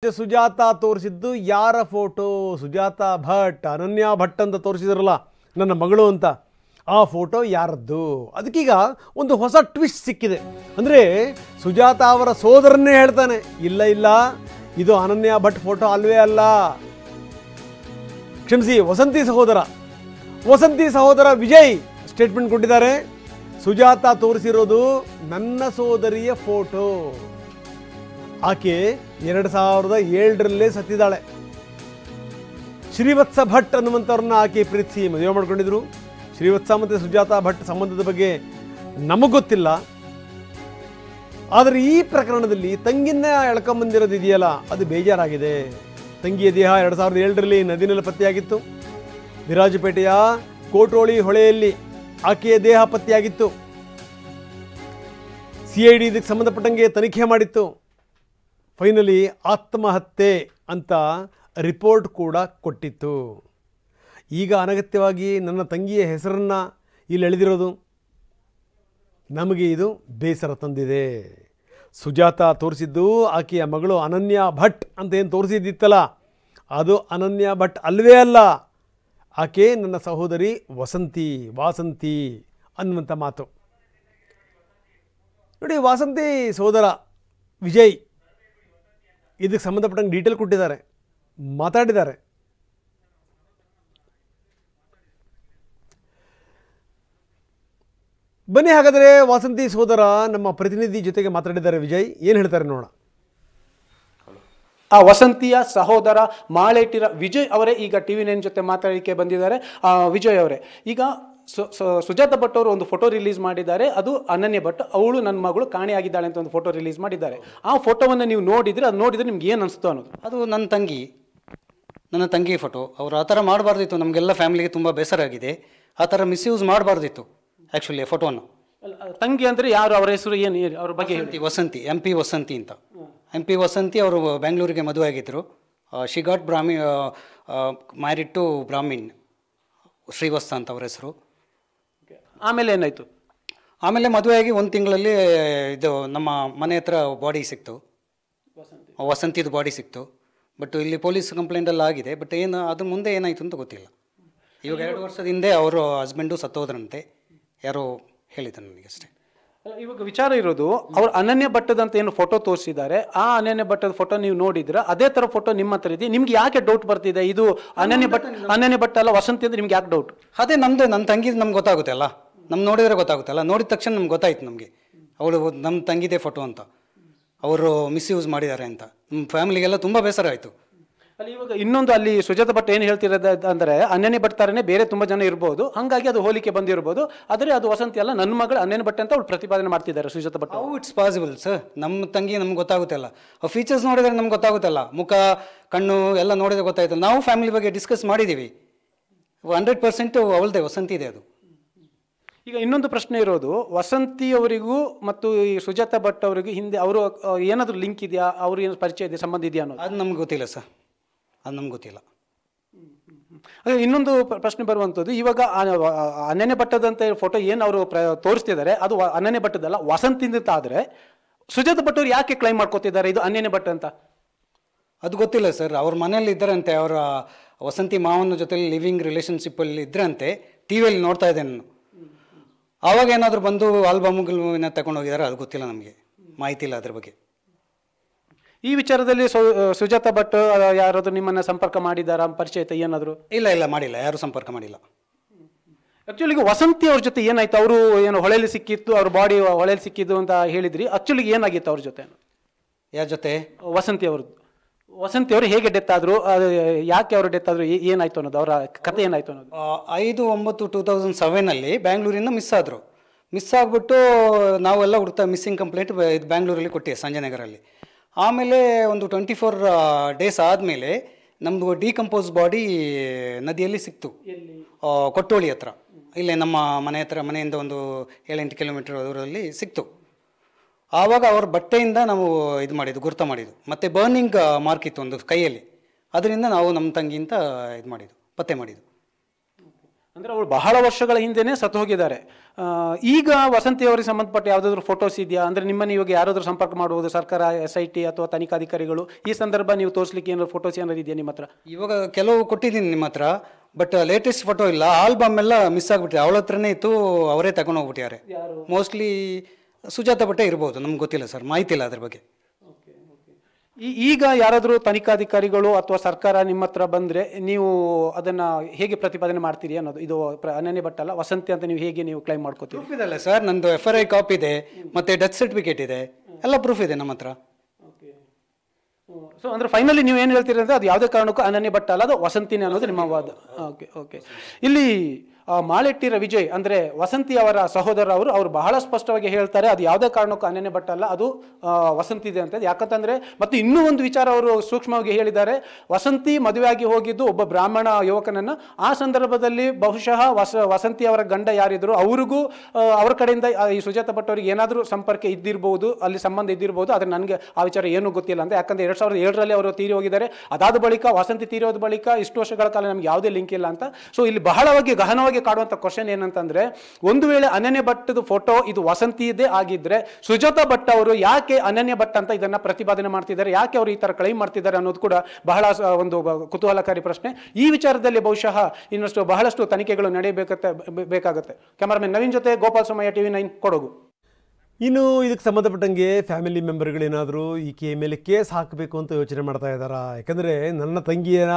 ಸುಜಾತ ತೋರಿಸಿದ್ದು ಯಾರ ಫೋಟೋ? ಸುಜಾತ ಭಟ್, ಅನನ್ಯ ಭಟ್ ಅಂತ ತೋರಿಸಿದ್ರಲ್ಲ ನನ್ನ ಮಗಳು ಅಂತ, ಆ ಫೋಟೋ ಯಾರದ್ದು? ಅದಕ್ಕೀಗ ಒಂದು ಹೊಸ ಟ್ವಿಸ್ಟ್ ಸಿಕ್ಕಿದೆ. ಅಂದರೆ ಸುಜಾತ ಅವರ ಸೋದರನ್ನೇ ಹೇಳ್ತಾನೆ, ಇಲ್ಲ ಇಲ್ಲ ಇದು ಅನನ್ಯ ಭಟ್ ಫೋಟೋ ಅಲ್ವೇ ಅಲ್ಲ, ಕ್ಷಮಿಸಿ ವಸಂತಿ ಸಹೋದರ ವಿಜಯ್ ಸ್ಟೇಟ್ಮೆಂಟ್ ಕೊಟ್ಟಿದ್ದಾರೆ. ಸುಜಾತ ತೋರಿಸಿರೋದು ನನ್ನ ಸೋದರಿಯ ಫೋಟೋ, ಆಕೆ 2007ರಲ್ಲೇ ಸತ್ತಿದ್ದಾಳೆ. ಶ್ರೀವತ್ಸ ಭಟ್ ಅನ್ನುವಂಥವ್ರನ್ನ ಆಕೆ ಪ್ರೀತಿಸಿ ಮದುವೆ ಮಾಡ್ಕೊಂಡಿದ್ರು. ಶ್ರೀವತ್ಸ ಮತ್ತು ಸುಜಾತ ಭಟ್ ಸಂಬಂಧದ ಬಗ್ಗೆ ನಮಗೆ ಗೊತ್ತಿಲ್ಲ, ಆದರೆ ಈ ಪ್ರಕರಣದಲ್ಲಿ ತಂಗಿನ ಎಳ್ಕೊಂಬಂದಿರೋದು ಇದೆಯಲ್ಲ ಅದು ಬೇಜಾರಾಗಿದೆ. ತಂಗಿಯ ದೇಹ 2007ರಲ್ಲಿ ನದಿನಲ್ಲಿ ಪತ್ತೆಯಾಗಿತ್ತು. ವಿರಾಜಪೇಟೆಯ ಕೋಟೋಳಿ ಹೊಳೆಯಲ್ಲಿ ಆಕೆಯ ದೇಹ ಪತ್ತೆಯಾಗಿತ್ತು. CID ಇದಕ್ಕೆ ಸಂಬಂಧಪಟ್ಟಂಗೆ ತನಿಖೆ ಮಾಡಿತ್ತು. ಫೈನಲಿ ಆತ್ಮಹತ್ಯೆ ಅಂತ ರಿಪೋರ್ಟ್ ಕೂಡ ಕೊಟ್ಟಿತ್ತು. ಈಗ ಅನಗತ್ಯವಾಗಿ ನನ್ನ ತಂಗಿಯ ಹೆಸರನ್ನು ಇಲ್ಲಿ ಎಳೆದಿರೋದು ನಮಗೆ ಇದು ಬೇಸರ ತಂದಿದೆ. ಸುಜಾತ ತೋರಿಸಿದ್ದು ಆಕೆಯ ಮಗಳು ಅನನ್ಯ ಭಟ್ ಅಂತ ಏನು ತೋರಿಸಿದ್ದಿತ್ತಲ್ಲ, ಅದು ಅನನ್ಯ ಭಟ್ ಅಲ್ವೇ ಅಲ್ಲ, ಆಕೆ ನನ್ನ ಸಹೋದರಿ ವಾಸಂತಿ ಅನ್ನುವಂಥ ಮಾತು. ನೋಡಿ, ವಾಸಂತಿ ಸೋದರ ವಿಜಯ್ ಇದಕ್ಕೆ ಸಂಬಂಧಪಟ್ಟಂಗೆ ಡೀಟೇಲ್ ಕೊಟ್ಟಿದ್ದಾರೆ, ಮಾತಾಡಿದ್ದಾರೆ. ಬನ್ನಿ ಹಾಗಾದರೆ ವಾಸಂತಿ ಸೋದರ ನಮ್ಮ ಪ್ರತಿನಿಧಿ ಜೊತೆಗೆ ಮಾತಾಡಿದ್ದಾರೆ. ವಿಜಯ್ ಏನು ಹೇಳ್ತಾರೆ ನೋಡೋಣ. ಆ ವಸಂತಿಯ ಸಹೋದರ ಮಾಳೇಟಿರ ವಿಜಯ್ ಅವರೇ ಈಗ TV9 ಜೊತೆ ಮಾತಾಡಲಿಕ್ಕೆ ಬಂದಿದ್ದಾರೆ. ವಿಜಯ್ ಅವರೇ, ಈಗ ಸುಜಾತ ಭಟ್ ಅವರು ಒಂದು ಫೋಟೋ ರಿಲೀಸ್ ಮಾಡಿದ್ದಾರೆ. ಅದು ಅನನ್ಯ ಭಟ್, ಅವಳು ನನ್ನ ಮಗಳು ಕಾಣೆಯಾಗಿದ್ದಾಳೆ ಅಂತ ಒಂದು ಫೋಟೋ ರಿಲೀಸ್ ಮಾಡಿದ್ದಾರೆ. ಆ ಫೋಟೋವನ್ನು ನೀವು ನೋಡಿದರೆ, ಅದು ನೋಡಿದರೆ ನಿಮ್ಗೆ ಏನು ಅನಿಸ್ತು ಅನ್ನೋದು? ಅದು ನನ್ನ ತಂಗಿ ಫೋಟೋ. ಅವರು ಆ ಥರ ಮಾಡಬಾರ್ದಿತ್ತು. ನಮಗೆಲ್ಲ ಫ್ಯಾಮಿಲಿಗೆ ತುಂಬ ಬೇಸರ ಆಗಿದೆ. ಆ ಥರ ಮಿಸ್ಯೂಸ್ ಮಾಡಬಾರ್ದಿತ್ತು ಆ್ಯಕ್ಚುಲಿ ಫೋಟೋನ. ತಂಗಿ ಅಂದರೆ ಯಾರು? ಅವರ ಹೆಸರು ಏನು? ಅವ್ರ ಬಗ್ಗೆ ವಸಂತಿ, MP ವಸಂತಿ ಅಂತ. MP ವಸಂತಿ ಅವರು ಬೆಂಗಳೂರಿಗೆ ಮದುವೆ ಆಗಿದ್ದರು. She got married to Brahmin, Srivatsa ಅಂತ ಅವ್ರ ಹೆಸರು. ಆಮೇಲೆ ಏನಾಯಿತು? ಆಮೇಲೆ ಮದುವೆ ಆಗಿ 1 ತಿಂಗಳಲ್ಲಿ ಇದು ನಮ್ಮ ಮನೆ ಹತ್ರ ಬಾಡಿ ಸಿಕ್ತು, ವಸಂತಿದು ಬಾಡಿ ಸಿಕ್ತು. ಬಟ್ ಇಲ್ಲಿ ಪೊಲೀಸ್ ಕಂಪ್ಲೇಂಟೆಲ್ಲ ಆಗಿದೆ. ಬಟ್ ಅದ್ರ ಮುಂದೆ ಏನಾಯಿತು ಅಂತ ಗೊತ್ತಿಲ್ಲ. ಇವಾಗ 2 ವರ್ಷದ ಹಿಂದೆ ಅವರು ಹಸ್ಬೆಂಡು ಸತ್ತೋದ್ರಂತೆ, ಯಾರೋ ಹೇಳಿದ್ರು ನನಗೆ ಅಷ್ಟೇ. ಇವಾಗ ವಿಚಾರ ಇರೋದು, ಅವ್ರು ಅನನ್ಯ ಭಟ್ಟದಂತ ಏನು ಫೋಟೋ ತೋರಿಸಿದ್ದಾರೆ, ಆ ಅನನ್ಯ ಭಟ್ಟದ ಫೋಟೋ ನೀವು ನೋಡಿದ್ರೆ ಅದೇ ಥರ ಫೋಟೋ ನಿಮ್ಮ ಹತ್ರ ಇದೆ. ನಿಮ್ಗೆ ಯಾಕೆ ಡೌಟ್ ಬರ್ತಿದೆ ಇದು ಅನನ್ಯ ಭಟ್ ಅಲ್ಲ ವಸಂತಿ ಅಂದ್ರೆ ನಿಮ್ಗೆ ಯಾಕೆ ಡೌಟ್? ಅದೇ ನನ್ನ ತಂಗಿದು ನಮ್ಗೆ ಗೊತ್ತಾಗುತ್ತೆ ಅಲ್ಲ, ನೋಡಿದ್ರೆ ಗೊತ್ತಾಗುತ್ತಲ್ಲ. ನೋಡಿದ ತಕ್ಷಣ ನಮ್ಗೆ ಗೊತ್ತಾಯ್ತು ನಮಗೆ ಅವಳು ನಮ್ಮ ತಂಗಿದೇ ಫೋಟೋ ಅಂತ, ಅವರು ಮಿಸ್ಯೂಸ್ ಮಾಡಿದ್ದಾರೆ ಅಂತ. ನಮ್ಮ ಫ್ಯಾಮಿಲಿಗೆಲ್ಲ ತುಂಬ ಬೇಸರ ಆಯಿತು. ಅಲ್ಲಿ ಇವಾಗ ಇನ್ನೊಂದು, ಅಲ್ಲಿ ಸುಜಾತ ಭಟ್ ಏನು ಹೇಳ್ತಿರೋದು ಅಂದರೆ, ಅನನ್ಯ ಭಟ್ ಥರನೇ ಬೇರೆ ತುಂಬ ಜನ ಇರ್ಬೋದು, ಹಾಗಾಗಿ ಅದು ಹೋಲಿಕೆ ಬಂದಿರ್ಬೋದು, ಆದರೆ ಅದು ವಸಂತಿ ಅಲ್ಲ, ನನ್ನ ಮಗಳು ಅನನ್ಯ ಭಟ್ ಅಂತ ಅವ್ರು ಪ್ರತಿಪಾದನೆ ಮಾಡ್ತಿದ್ದಾರೆ Sujata Bhat. How it's possible sir? ನಮ್ಮ ತಂಗಿ ನಮ್ಗೆ ಗೊತ್ತಾಗುತ್ತಲ್ಲ, ಆ ಫೀಚರ್ಸ್ ನೋಡಿದ್ರೆ ನಮ್ಗೆ ಗೊತ್ತಾಗುತ್ತಲ್ಲ, ಮುಖ ಕಣ್ಣು ಎಲ್ಲ ನೋಡಿದ್ರೆ ಗೊತ್ತಾಯ್ತಲ್ಲ. ನಾವು ಫ್ಯಾಮಿಲಿ ಬಗ್ಗೆ ಡಿಸ್ಕಸ್ ಮಾಡಿದ್ದೀವಿ. 100% ಅವಳದೇ ವಸಂತಿ ಇದೆ ಅದು. ಈಗ ಇನ್ನೊಂದು ಪ್ರಶ್ನೆ ಇರೋದು, ವಸಂತಿ ಅವರಿಗೂ ಮತ್ತು ಈ ಸುಜಾತ ಭಟ್ ಅವರಿಗೂ ಹಿಂದೆ ಅವರು ಏನಾದರೂ ಲಿಂಕ್ ಇದೆಯಾ, ಅವ್ರು ಏನು ಪರಿಚಯ ಇದೆ, ಸಂಬಂಧ ಇದೆಯಾ ಅನ್ನೋದು? ಅದು ನಮ್ಗೆ ಗೊತ್ತಿಲ್ಲ ಸರ್, ಅದು ನಮ್ಗೆ ಗೊತ್ತಿಲ್ಲ. ಅದೇ ಇನ್ನೊಂದು ಪ್ರಶ್ನೆ ಬರುವಂಥದ್ದು, ಇವಾಗ ಅನನ್ಯ ಭಟ್ಟದಂತ ಫೋಟೋ ಏನು ಅವರು ತೋರಿಸ್ತಿದ್ದಾರೆ ಅದು ಅನನ್ಯ ಭಟ್ಟದಲ್ಲ, ವಸಂತಿಂದ ಆದರೆ ಸುಜಾತ ಭಟ್ ಅವರು ಯಾಕೆ ಕ್ಲೈಮ್ ಮಾಡ್ಕೋತಿದ್ದಾರೆ ಇದು ಅನನ್ಯ ಭಟ್ ಅಂತ? ಅದು ಗೊತ್ತಿಲ್ಲ ಸರ್. ಅವ್ರ ಮನೇಲಿ ಇದ್ದರಂತೆ, ಅವರ ವಸಂತಿ ಮಾವನ ಜೊತೆ ಲಿವಿಂಗ್ ರಿಲೇಷನ್ಶಿಪ್ಪಲ್ಲಿ ಇದ್ರಂತೆ. TV ಯಲ್ಲಿ ನೋಡ್ತಾ ಇದ್ದೆ ನಾನು. ಆವಾಗ ಏನಾದರೂ ಬಂದು ಆಲ್ಬಮ್ಗಳನ್ನ ತಗೊಂಡು ಹೋಗಿದ್ದಾರೆ, ಅದು ಗೊತ್ತಿಲ್ಲ ನಮಗೆ, ಮಾಹಿತಿ ಇಲ್ಲ ಅದ್ರ ಬಗ್ಗೆ. ಈ ವಿಚಾರದಲ್ಲಿ ಸುಜಾತ ಭಟ್ ಯಾರಾದರೂ ನಿಮ್ಮನ್ನು ಸಂಪರ್ಕ ಮಾಡಿದ್ದಾರಾ, ಪರಿಚಯ ಆಯ್ತಾ ಏನಾದರೂ? ಇಲ್ಲ ಮಾಡಿಲ್ಲ, ಯಾರು ಸಂಪರ್ಕ ಮಾಡಿಲ್ಲ. ಆ್ಯಕ್ಚುಲಿ ಈಗ ವಸಂತಿ ಅವ್ರ ಜೊತೆ ಏನಾಯ್ತು? ಅವರು ಏನು ಹೊಳೆಯಲ್ಲಿ ಸಿಕ್ಕಿತ್ತು, ಅವ್ರ ಬಾಡಿ ಹೊಳೆಯಲ್ಲಿ ಸಿಕ್ಕಿದ್ದು ಅಂತ ಹೇಳಿದ್ರಿ. ಆ್ಯಕ್ಚುಲಿ ಏನಾಗಿತ್ತು ಅವ್ರ ಜೊತೆ? ಯಾರ ಜೊತೆ? ವಸಂತಿ ಅವರು ಹೇಗೆ ಡೆತ್ ಆದರು, ಯಾಕೆ ಅವರು ಡೆತ್ ಆದರು, ಏನಾಯ್ತು ಅನ್ನೋದು, ಅವರ ಕತೆ ಏನಾಯ್ತು ಅನ್ನೋದು? 5/9/2007 ಬೆಂಗಳೂರಿಂದ ಮಿಸ್ ಆದರು. ಮಿಸ್ ಆಗಿಬಿಟ್ಟು ನಾವೆಲ್ಲ ಹುಡುಕ್ತಾ ಮಿಸ್ಸಿಂಗ್ ಕಂಪ್ಲೇಂಟ್ ಇದು ಬೆಂಗಳೂರಲ್ಲಿ ಕೊಟ್ಟಿದ್ದೆ, ಸಂಜಯನಗರಲ್ಲಿ. ಆಮೇಲೆ ಒಂದು 24 ಡೇಸ್ ಆದಮೇಲೆ ನಮ್ಮದು ಡಿಕಂಪೋಸ್ ಬಾಡಿ ನದಿಯಲ್ಲಿ ಸಿಕ್ತು, ಕೊಟ್ಟೋಳಿ ಹತ್ರ. ಇಲ್ಲೇ ನಮ್ಮ ಮನೆಯಿಂದ ಒಂದು 7-8 ಕಿಲೋಮೀಟರ್ ದೂರದಲ್ಲಿ ಸಿಕ್ತು. ಆವಾಗ ಅವ್ರ ಬಟ್ಟೆಯಿಂದ ನಾವು ಗುರ್ತ ಮಾಡಿದ್ದು. ಮತ್ತು ಬರ್ನಿಂಗ್ ಮಾರ್ಕ್ ಇತ್ತು ಒಂದು ಕೈಯಲ್ಲಿ, ಅದರಿಂದ ನಾವು ನಮ್ಮ ತಂಗಿಂತ ಪತ್ತೆ ಮಾಡಿದ್ದು. ಅಂದರೆ ಅವಳು ಬಹಳ ವರ್ಷಗಳ ಹಿಂದೆನೇ ಸತ್ತು ಹೋಗಿದ್ದಾರೆ. ಈಗ ವಸಂತಿ ಅವರಿಗೆ ಸಂಬಂಧಪಟ್ಟ ಯಾವುದಾದ್ರೂ ಫೋಟೋಸ್ ಇದೆಯಾ? ಅಂದರೆ ನಿಮ್ಮನ್ನು ಇವಾಗ ಯಾರಾದರೂ ಸಂಪರ್ಕ ಮಾಡುವುದು, ಸರ್ಕಾರ, SIT ಅಥವಾ ತನಿಖಾಧಿಕಾರಿಗಳು, ಈ ಸಂದರ್ಭ ನೀವು ತೋರಿಸ್ಲಿಕ್ಕೆ ಏನಾದ್ರು ಫೋಟೋಸ್ ಏನಾದ್ರು ಇದೆಯಾ ನಿಮ್ಮ ಹತ್ರ? ಇವಾಗ ಕೆಲವು ಕೊಟ್ಟಿದ್ದೀನಿ ನಿಮ್ಮ ಹತ್ರ, ಬಟ್ ಲೇಟೆಸ್ಟ್ ಫೋಟೋ ಇಲ್ಲ. ಆಲ್ಬಮ್ ಎಲ್ಲ ಮಿಸ್ ಆಗಿಬಿಟ್ಟಿದೆ. ಅವಳ ಹತ್ರನೇ ಇತ್ತು, ಅವರೇ ತಗೊಂಡು ಹೋಗ್ಬಿಟ್ಟಿದ್ದಾರೆ. ಮೋಸ್ಟ್ಲಿ ಸುಜಾತ ಭಟ್ಟೆ ಇರ್ಬೋದು, ನಮ್ಗೆ ಗೊತ್ತಿಲ್ಲ ಸರ್, ಮಾಹಿತಿ ಇಲ್ಲ ಅದ್ರ ಬಗ್ಗೆ. ಈಗ ಯಾರಾದರೂ ತನಿಖಾಧಿಕಾರಿಗಳು ಅಥವಾ ಸರ್ಕಾರ ನಿಮ್ಮ ಹತ್ರ ಬಂದರೆ ನೀವು ಅದನ್ನು ಹೇಗೆ ಪ್ರತಿಪಾದನೆ ಮಾಡ್ತೀರಿ ಅನ್ನೋದು? ಇದು ಅನನ್ಯ ಭಟ್ ಅಲ್ಲ, ವಸಂತಿ ಅಂತ ನೀವು ಹೇಗೆ ನೀವು ಕ್ಲೈಮ್ ಮಾಡ್ಕೋತೀರಿ? ಪ್ರೂಫ್ ಇದೆಲ್ಲ ಸರ್, ನಂದು FRI ಕಾಪಿ ಇದೆ, ಮತ್ತೆ ಡೆತ್ ಸರ್ಟಿಫಿಕೇಟ್ ಇದೆ, ಎಲ್ಲ ಪ್ರೂಫ್ ಇದೆ ನಮ್ಮ ಹತ್ರ. ಸೊ ಅಂದರೆ ಫೈನಲಿ ನೀವು ಏನು ಹೇಳ್ತೀರಿ ಅಂದರೆ ಅದು ಯಾವುದೇ ಕಾರಣಕ್ಕೂ ಅನನ್ಯ ಭಟ್ ಅಲ್ಲ, ಅದು ವಸಂತಿನೇ ಅನ್ನೋದು ನಿಮ್ಮ ವಾದ. ಓಕೆ. ಇಲ್ಲಿ ಮಾಳೆಟ್ಟಿರ ವಿಜಯ್ ಅಂದರೆ ವಸಂತಿ ಅವರ ಸಹೋದರ ಅವರು ಬಹಳ ಸ್ಪಷ್ಟವಾಗಿ ಹೇಳ್ತಾರೆ, ಅದು ಯಾವುದೇ ಕಾರಣಕ್ಕೂ ಅನನ್ಯ ಭಟ್ ಅಲ್ಲ, ಅದು ವಸಂತಿ ಇದೆ ಅಂತ. ಯಾಕಂತಂದರೆ ಮತ್ತು ಇನ್ನೂ ಒಂದು ವಿಚಾರ ಅವರು ಸೂಕ್ಷ್ಮವಾಗಿ ಹೇಳಿದ್ದಾರೆ, ವಸಂತಿ ಮದುವೆಯಾಗಿ ಹೋಗಿದ್ದು ಒಬ್ಬ ಬ್ರಾಹ್ಮಣ ಯುವಕನನ್ನು. ಆ ಸಂದರ್ಭದಲ್ಲಿ ಬಹುಶಃ ವಸಂತಿ ಅವರ ಗಂಡ ಯಾರಿದ್ರು ಅವ್ರಿಗೂ ಅವ್ರ ಕಡೆಯಿಂದ ಈ ಸುಜಾತ ಭಟ್ ಅವರಿಗೆ ಏನಾದರೂ ಸಂಪರ್ಕ ಇದ್ದಿರ್ಬೋದು, ಅಲ್ಲಿ ಸಂಬಂಧ ಇದ್ದಿರ್ಬೋದು. ಆದರೆ ನನಗೆ ಆ ವಿಚಾರ ಏನೂ ಗೊತ್ತಿಲ್ಲ ಅಂತ. ಯಾಕಂದರೆ 2007ರಲ್ಲಿ ಅವರು ತೀರಿ ಹೋಗಿದ್ದಾರೆ. ಅದಾದ ಬಳಿಕ ವಸಂತಿ ತೀರೋದ ಬಳಿಕ ಇಷ್ಟು ವರ್ಷಗಳ ಕಾಲ ನಮ್ಗೆ ಯಾವುದೇ ಲಿಂಕ್ ಇಲ್ಲ ಅಂತ. ಸೊ ಇಲ್ಲಿ ಬಹಳವಾಗಿ ಗಹನವಾಗಿ ಕಾಡುವಂಥ ಕ್ವಶನ್ ಏನಂತಂದ್ರೆ, ಒಂದು ವೇಳೆ ಅನನ್ಯ ಭಟ್ಟದ ಫೋಟೋ ಇದು ವಸಂತಿಯದೇ ಆಗಿದ್ರೆ ಸುಜಾತ ಭಟ್ ಅವರು ಯಾಕೆ ಅನನ್ಯ ಭಟ್ ಅಂತ ಇದನ್ನ ಪ್ರತಿಪಾದನೆ ಮಾಡ್ತಿದ್ದಾರೆ, ಯಾಕೆ ಅವರು ಈ ತರ ಕ್ಲೈಮ್ ಮಾಡ್ತಿದ್ದಾರೆ ಅನ್ನೋದು ಕೂಡ ಬಹಳ ಒಂದು ಕುತೂಹಲಕಾರಿ ಪ್ರಶ್ನೆ. ಈ ವಿಚಾರದಲ್ಲಿ ಬಹುಶಃ ಇನ್ನಷ್ಟು ಬಹಳಷ್ಟು ತನಿಖೆಗಳು ಬೇಕಾಗುತ್ತೆ. ಕ್ಯಾಮರಾಮನ್ ನವೀನ್ ಜೊತೆ ಗೋಪಾಲ್ ಸೋಮಯ್ಯ, TV9 ಕೊಡಗು. ಇನ್ನು ಇದಕ್ಕೆ ಸಂಬಂಧಪಟ್ಟಂಗೆ ಫ್ಯಾಮಿಲಿ ಮೆಂಬರ್ಗಳೇನಾದರೂ ಈಕೆಯ ಮೇಲೆ ಕೇಸ್ ಹಾಕಬೇಕು ಅಂತ ಯೋಚನೆ ಮಾಡ್ತಾ ಇದ್ದಾರಾ? ಯಾಕಂದರೆ ನನ್ನ ತಂಗಿಯ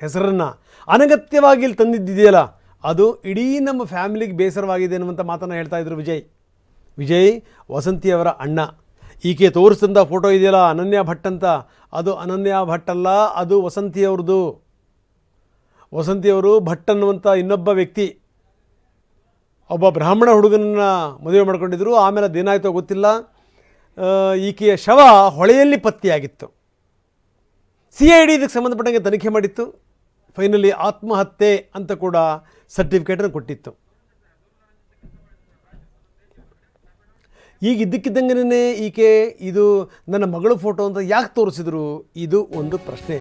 ಹೆಸರನ್ನು ಅನಗತ್ಯವಾಗಿ ಇಲ್ಲಿ ತಂದಿದ್ದಿದೆಯಲ್ಲ, ಅದು ಇಡೀ ನಮ್ಮ ಫ್ಯಾಮಿಲಿಗೆ ಬೇಸರವಾಗಿದೆ ಅನ್ನುವಂಥ ಮಾತನ್ನು ಹೇಳ್ತಾ ಇದ್ರು ವಿಜಯ್ ವಸಂತಿಯವರ ಅಣ್ಣ. ಈಕೆ ತೋರಿಸಿದಂಥ ಫೋಟೋ ಇದೆಯಲ್ಲ ಅನನ್ಯ ಭಟ್ ಅಂತ, ಅದು ಅನನ್ಯ ಭಟ್ ಅಲ್ಲ, ಅದು ವಸಂತಿಯವ್ರದ್ದು. ವಸಂತಿಯವರು ಭಟ್ ಅನ್ನುವಂಥ ಇನ್ನೊಬ್ಬ ವ್ಯಕ್ತಿ ಒಬ್ಬ ಬ್ರಾಹ್ಮಣ ಹುಡುಗನನ್ನು ಮದುವೆ ಮಾಡ್ಕೊಂಡಿದ್ರು. ಆಮೇಲೆ ಅದೇನಾಯಿತೋ ಗೊತ್ತಿಲ್ಲ, ಈಕೆಯ ಶವ ಹೊಳೆಯಲ್ಲಿ ಪತ್ತೆಯಾಗಿತ್ತು. CID ಇದಕ್ಕೆ ಸಂಬಂಧಪಟ್ಟಂಗೆ ತನಿಖೆ ಮಾಡಿತ್ತು. ಫೈನಲಿ ಆತ್ಮಹತ್ಯೆ ಅಂತ ಕೂಡ ಸರ್ಟಿಫಿಕೇಟನ್ನು ಕೊಟ್ಟಿತ್ತು. ಈಗ ಇದ್ದಕ್ಕಿದ್ದಂಗೆ ಈಕೆ ಇದು ನನ್ನ ಮಗಳ ಫೋಟೋ ಅಂತ ಯಾಕೆ ತೋರಿಸಿದ್ರು, ಇದು ಒಂದು ಪ್ರಶ್ನೆ.